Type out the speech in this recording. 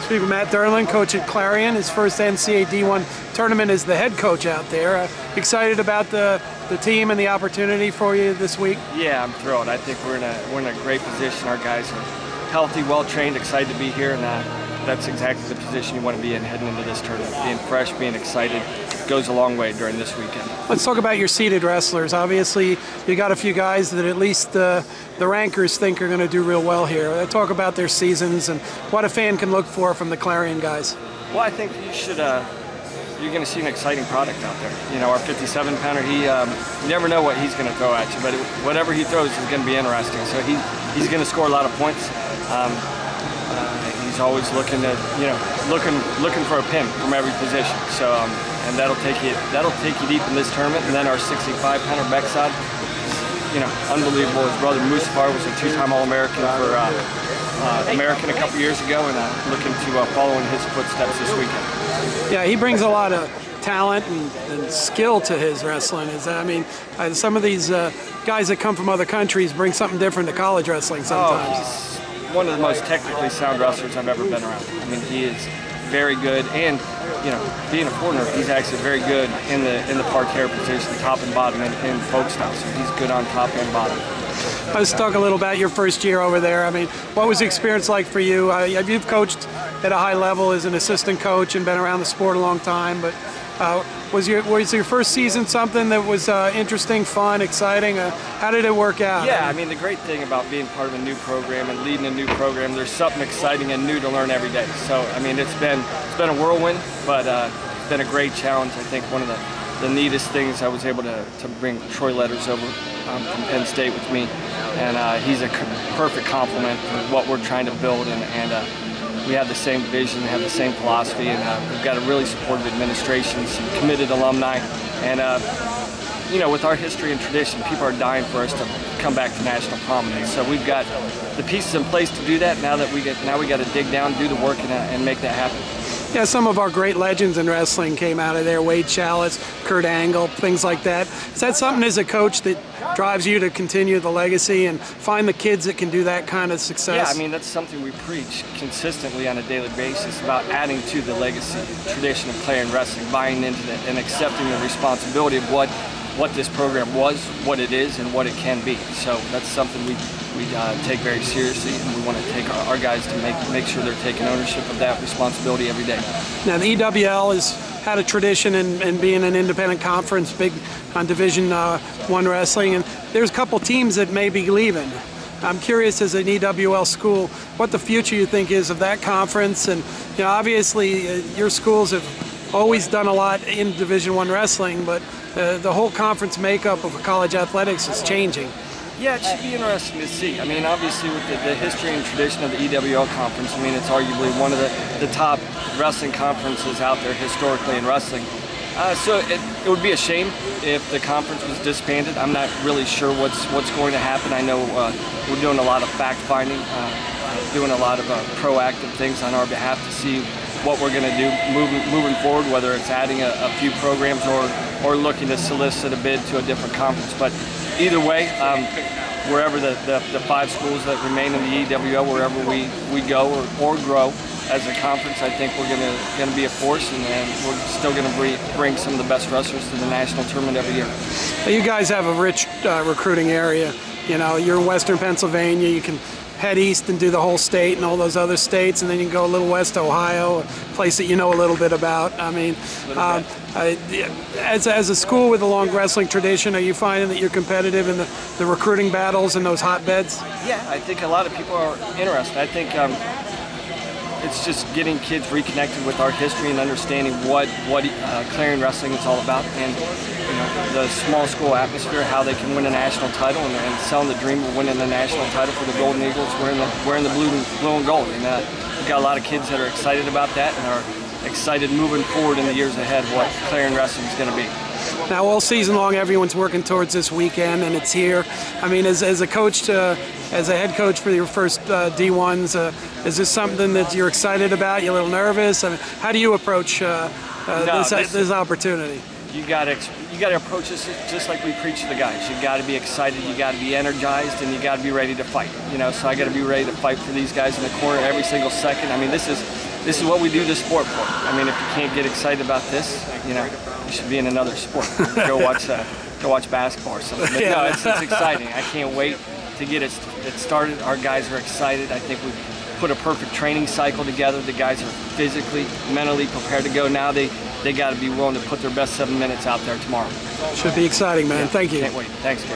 Speak with Matt Dernlan, coach at Clarion. His first NCAA D1 tournament as the head coach out there. Excited about the team and the opportunity for you this week? Yeah, I'm thrilled. I think we're in a great position. Our guys are healthy, well trained, excited to be here, and that's exactly the position you want to be in heading into this tournament. Being fresh, being excited goes a long way during this weekend. Let's talk about your seeded wrestlers. Obviously, you got a few guys that at least the rankers think are going to do real well here. Talk about their seasons and what a fan can look for from the Clarion guys. Well, I think you should. You're going to see an exciting product out there. You know, our 57-pounder, you never know what he's going to throw at you, but whatever he throws is going to be interesting. So he's going to score a lot of points. He's always looking looking for a pin from every position. So and that'll take you deep in this tournament. And then our 65-pounder backside, unbelievable. His brother Musafar was a two-time All-American for American a couple years ago, and looking to follow in his footsteps this weekend. Yeah, he brings a lot of talent and skill to his wrestling. Some of these guys that come from other countries bring something different to college wrestling sometimes. Oh, he's one of the most technically sound wrestlers I've ever been around. I mean, he is very good, and being a foreigner, he's actually very good in the parterre position, top and bottom in folk style. So he's good on top and bottom. Let's talk a little about your first year over there. I mean, what was the experience like for you? You've coached at a high level as an assistant coach and been around the sport a long time, but was your first season something that was interesting, fun, exciting? How did it work out? Yeah, I mean, the great thing about being part of a new program and leading a new program, there's something exciting and new to learn every day. So, I mean, it's been a whirlwind, but it's been a great challenge. I think one of the neatest things, I was able to bring Troy Letters over from Penn State with me, and he's a perfect complement for what we're trying to build, and we have the same vision, have the same philosophy, and we've got a really supportive administration, some committed alumni, and with our history and tradition, people are dying for us to come back to national prominence. So we've got the pieces in place to do that. Now we got to dig down, do the work, and make that happen. Yeah, some of our great legends in wrestling came out of there. Wade Chalice, Kurt Angle, things like that. Is that something as a coach that drives you to continue the legacy and find the kids that can do that kind of success? Yeah, I mean, that's something we preach consistently on a daily basis about adding to the legacy, tradition of Clarion wrestling, buying into it, and accepting the responsibility of what this program was, what it is, and what it can be. So that's something we take very seriously, and we want to take our guys to make sure they're taking ownership of that responsibility every day. Now, the EWL has had a tradition in being an independent conference, big on Division I wrestling, and there's a couple teams that may be leaving. I'm curious, as an EWL school, what the future you think is of that conference, and obviously your schools have always done a lot in Division I wrestling, but the whole conference makeup of college athletics is changing. Yeah, it should be interesting to see. I mean, obviously with the history and tradition of the EWL conference, I mean, it's arguably one of the top wrestling conferences out there historically in wrestling. So it would be a shame if the conference was disbanded. I'm not really sure what's going to happen. I know we're doing a lot of fact-finding, doing a lot of proactive things on our behalf to see what we're going to do moving forward, whether it's adding a few programs or looking to solicit a bid to a different conference. But either way, wherever the 5 schools that remain in the EWL, wherever we go or grow as a conference, I think we're going to be a force, and we're still going to bring some of the best wrestlers to the national tournament every year. You guys have a rich recruiting area. You're in Western Pennsylvania. You can head east and do the whole state and all those other states, and then you can go a little west to Ohio, a place that you know a little bit about. I mean, as a school with a long wrestling tradition, are you finding that you're competitive in the recruiting battles and those hotbeds? Yeah, I think a lot of people are interested. I think it's just getting kids reconnected with our history and understanding what Clarion wrestling is all about, and the small school atmosphere, how they can win a national title, and selling the dream of winning a national title for the Golden Eagles, wearing the blue and gold. And we've got a lot of kids that are excited about that and are excited moving forward in the years ahead what Clarion wrestling is going to be. Now, all season long, everyone's working towards this weekend, and it's here. I mean, as a coach, as a head coach for your first D1s, is this something that you're excited about? You're a little nervous? I mean, how do you approach this opportunity? You got to approach this just like we preach to the guys. You got to be excited, you got to be energized, and you got to be ready to fight. So I got to be ready to fight for these guys in the corner every single second. I mean, this is this is what we do the sport for. I mean, if you can't get excited about this, you know, you should be in another sport. Go watch basketball or something. But no, it's exciting. I can't wait to get it started. Our guys are excited. I think we've put a perfect training cycle together. The guys are physically, mentally prepared to go. Now they got to be willing to put their best 7 minutes out there tomorrow. Should be exciting, man. Yeah, Thank you. Can't wait. Thanks, Gabe.